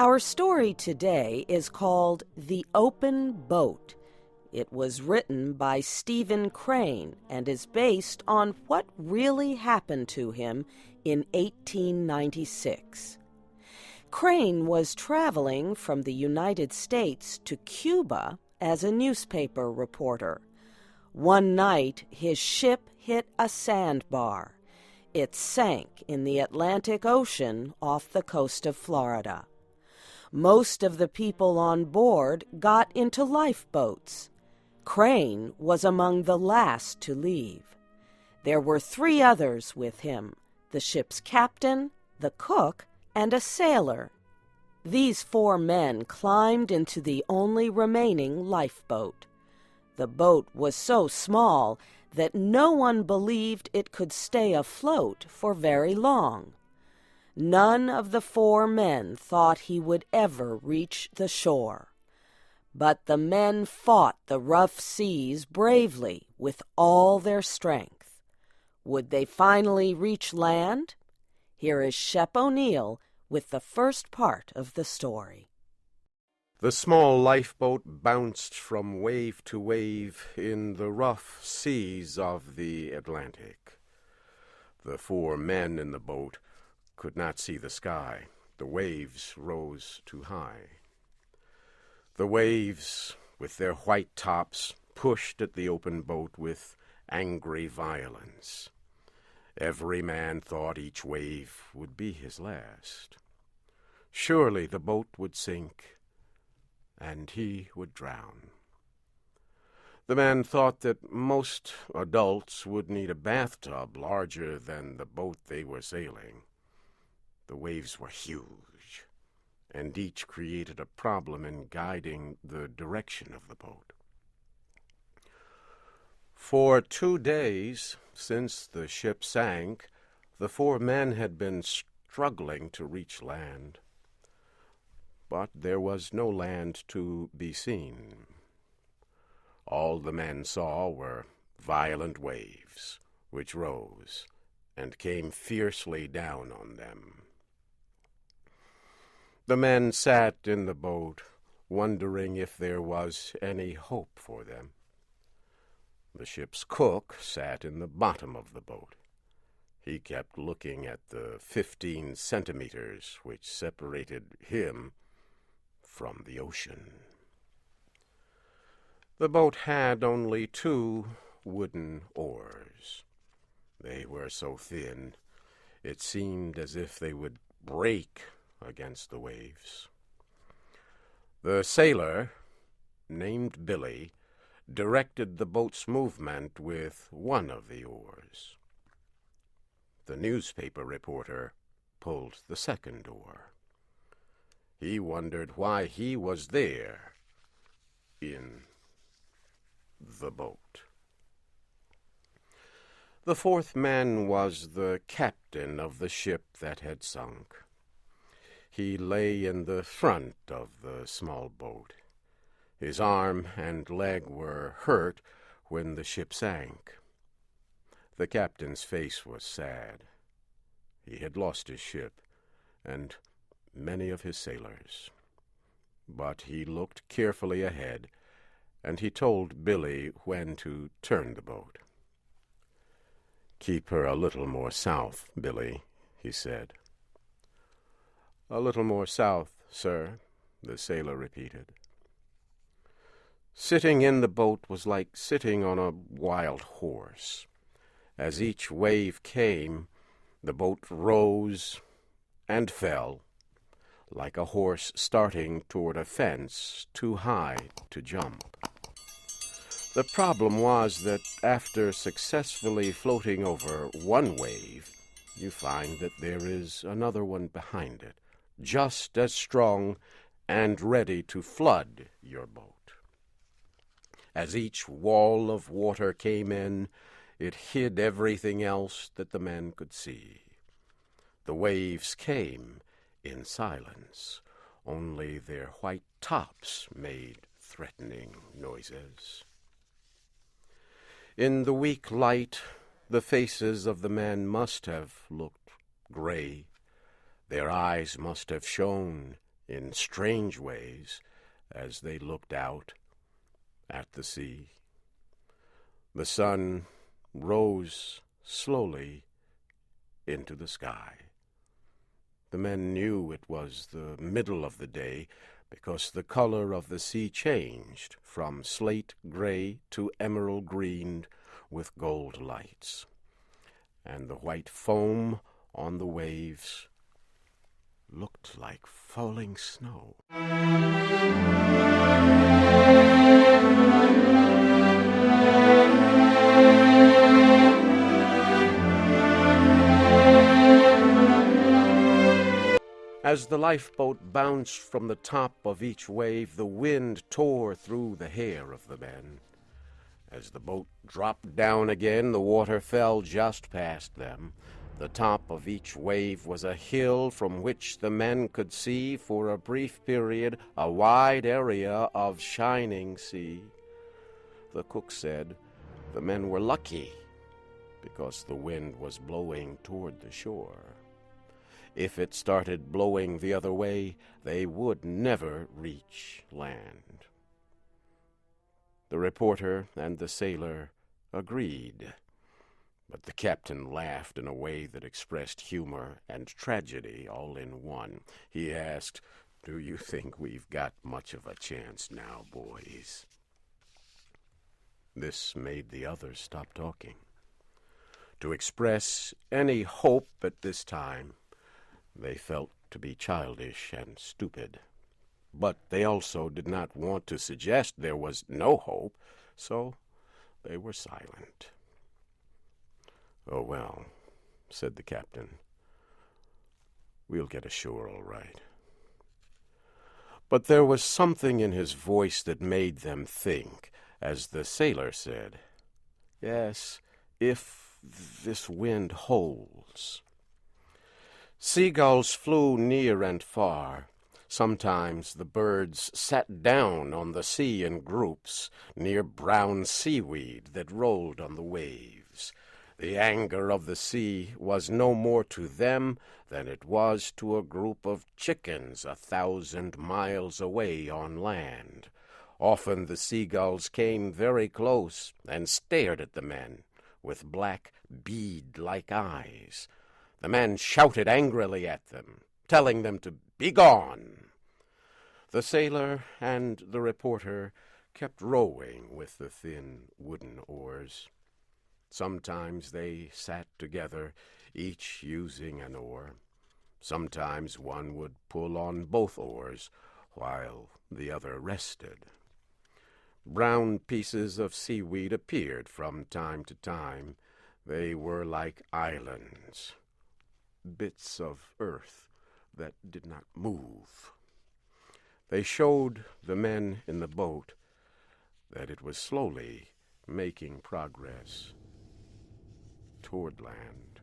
Our story today is called The Open Boat. It was written by Stephen Crane and is based on what really happened to him in 1896. Crane was traveling from the United States to Cuba as a newspaper reporter. One night, his ship hit a sandbar. It sank in the Atlantic Ocean off the coast of Florida. Most of the people on board got into lifeboats. Crane was among the last to leave. There were 3 others with him, the ship's captain, the cook, and a sailor. These 4 men climbed into the only remaining lifeboat. The boat was so small that no one believed it could stay afloat for very long. None of the 4 men thought he would ever reach the shore. But the men fought the rough seas bravely with all their strength. Would they finally reach land? Here is Shep O'Neill with the first part of the story. The small lifeboat bounced from wave to wave in the rough seas of the Atlantic. The 4 men in the boat could not see the sky. The waves rose too high. The waves, with their white tops, pushed at the open boat with angry violence. Every man thought each wave would be his last. Surely the boat would sink, and he would drown. The man thought that most adults would need a bathtub larger than the boat they were sailing. The waves were huge, and each created a problem in guiding the direction of the boat. For 2 days, since the ship sank, the 4 men had been struggling to reach land. But there was no land to be seen. All the men saw were violent waves, which rose and came fiercely down on them. The men sat in the boat, wondering if there was any hope for them. The ship's cook sat in the bottom of the boat. He kept looking at the 15 centimeters which separated him from the ocean. The boat had only 2 wooden oars. They were so thin, it seemed as if they would break against the waves. The sailor, named Billy, directed the boat's movement with one of the oars. The newspaper reporter pulled the second oar. He wondered why he was there in the boat. The 4th man was the captain of the ship that had sunk. He lay in the front of the small boat. His arm and leg were hurt when the ship sank. The captain's face was sad. He had lost his ship and many of his sailors. But he looked carefully ahead, and he told Billy when to turn the boat. "Keep her a little more south, Billy," he said. "A little more south, sir," the sailor repeated. Sitting in the boat was like sitting on a wild horse. As each wave came, the boat rose and fell, like a horse starting toward a fence too high to jump. The problem was that after successfully floating over one wave, you find that there is another one behind it, just as strong and ready to flood your boat. As each wall of water came in, it hid everything else that the men could see. The waves came in silence. Only their white tops made threatening noises. In the weak light, the faces of the men must have looked gray. Their eyes must have shone in strange ways as they looked out at the sea. The sun rose slowly into the sky. The men knew it was the middle of the day because the color of the sea changed from slate gray to emerald green with gold lights, and the white foam on the waves looked like falling snow. As the lifeboat bounced from the top of each wave, the wind tore through the hair of the men. As the boat dropped down again, the water fell just past them. The top of each wave was a hill from which the men could see for a brief period a wide area of shining sea. The cook said the men were lucky because the wind was blowing toward the shore. If it started blowing the other way, they would never reach land. The reporter and the sailor agreed, but the captain laughed in a way that expressed humor and tragedy all in one. He asked, "Do you think we've got much of a chance now, boys?" This made the others stop talking. To express any hope at this time, they felt to be childish and stupid. But they also did not want to suggest there was no hope, so they were silent. "Oh, well," said the captain, "we'll get ashore all right." But there was something in his voice that made them think, as the sailor said, "Yes, if this wind holds." Seagulls flew near and far. Sometimes the birds sat down on the sea in groups near brown seaweed that rolled on the waves. The anger of the sea was no more to them than it was to a group of chickens 1,000 miles away on land. Often the seagulls came very close and stared at the men with black bead-like eyes. The men shouted angrily at them, telling them to be gone. The sailor and the reporter kept rowing with the thin wooden oars. Sometimes they sat together, each using an oar. Sometimes one would pull on both oars, while the other rested. Brown pieces of seaweed appeared from time to time. They were like islands, bits of earth that did not move. They showed the men in the boat that it was slowly making progress toward land.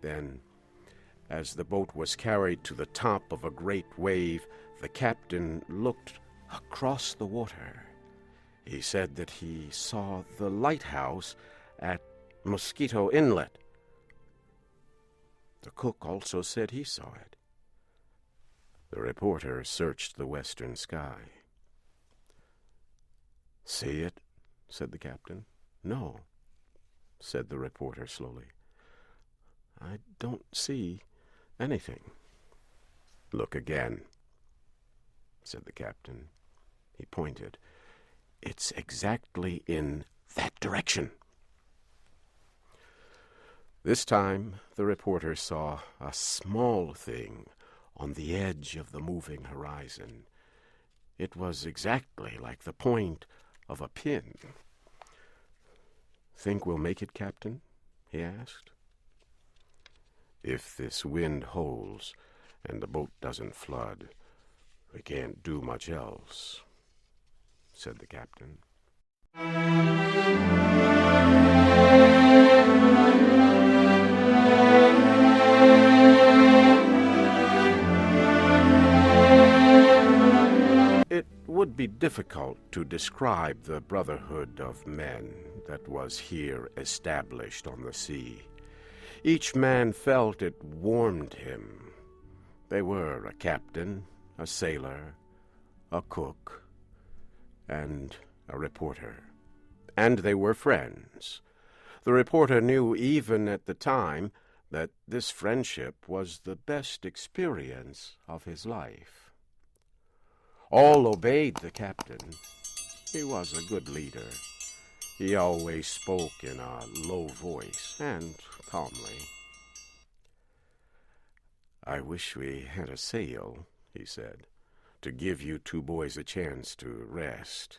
Then, as the boat was carried to the top of a great wave, the captain looked across the water. He said that he saw the lighthouse at Mosquito Inlet. The cook also said he saw it. The reporter searched the western sky. "See it?" said the captain. "No," said the reporter slowly. "I don't see anything." "Look again," said the captain. He pointed. "It's exactly in that direction." This time the reporter saw a small thing on the edge of the moving horizon. It was exactly like the point of a pin. "Think we'll make it, Captain?" he asked. "If this wind holds and the boat doesn't flood, we can't do much else," said the captain. would be difficult to describe the brotherhood of men that was here established on the sea. Each man felt it warmed him. They were a captain, a sailor, a cook, and a reporter. And they were friends. The reporter knew even at the time that this friendship was the best experience of his life. All obeyed the captain. He was a good leader. He always spoke in a low voice and calmly. "I wish we had a sail," he said, "to give you two boys a chance to rest."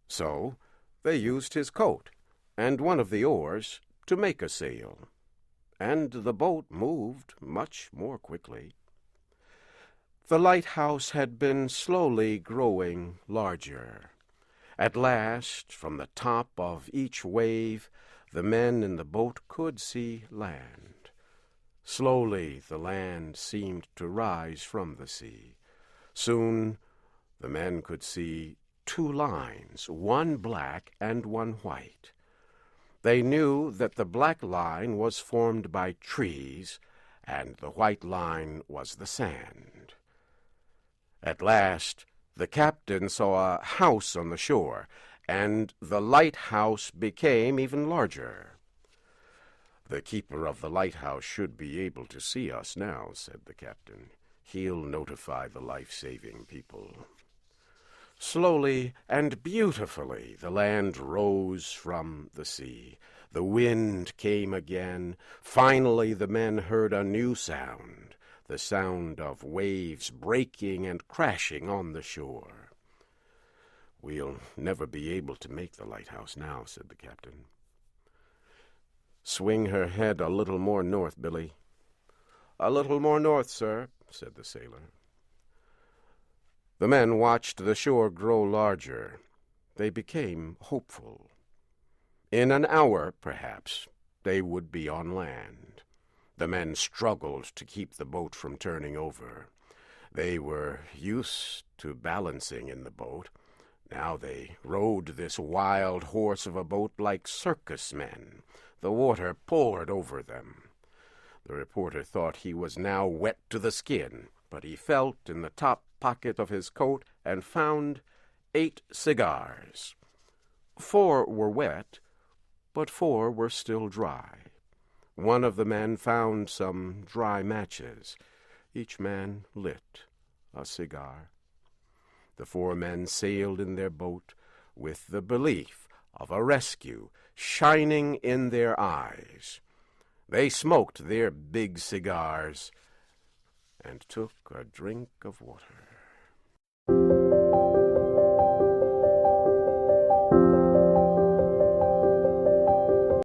So they used his coat and one of the oars to make a sail, and the boat moved much more quickly. The lighthouse had been slowly growing larger. At last, from the top of each wave, the men in the boat could see land. Slowly the land seemed to rise from the sea. Soon the men could see two lines, one black and one white. They knew that the black line was formed by trees, and the white line was the sand. At last the captain saw a house on the shore, and the lighthouse became even larger. "The keeper of the lighthouse should be able to see us now," said the captain. "He'll notify the life-saving people." Slowly and beautifully the land rose from the sea. The wind came again. Finally the men heard a new sound, the sound of waves breaking and crashing on the shore. "We'll never be able to make the lighthouse now," said the captain. "Swing her head a little more north, Billy." "A little more north, sir," said the sailor. The men watched the shore grow larger. They became hopeful. In an hour, perhaps, they would be on land. The men struggled to keep the boat from turning over. They were used to balancing in the boat. Now they rode this wild horse of a boat like circus men. The water poured over them. The reporter thought he was now wet to the skin, but he felt in the top pocket of his coat and found 8 cigars. 4 were wet, but 4 were still dry. One of the men found some dry matches. Each man lit a cigar. The 4 men sailed in their boat with the belief of a rescue shining in their eyes. They smoked their big cigars and took a drink of water.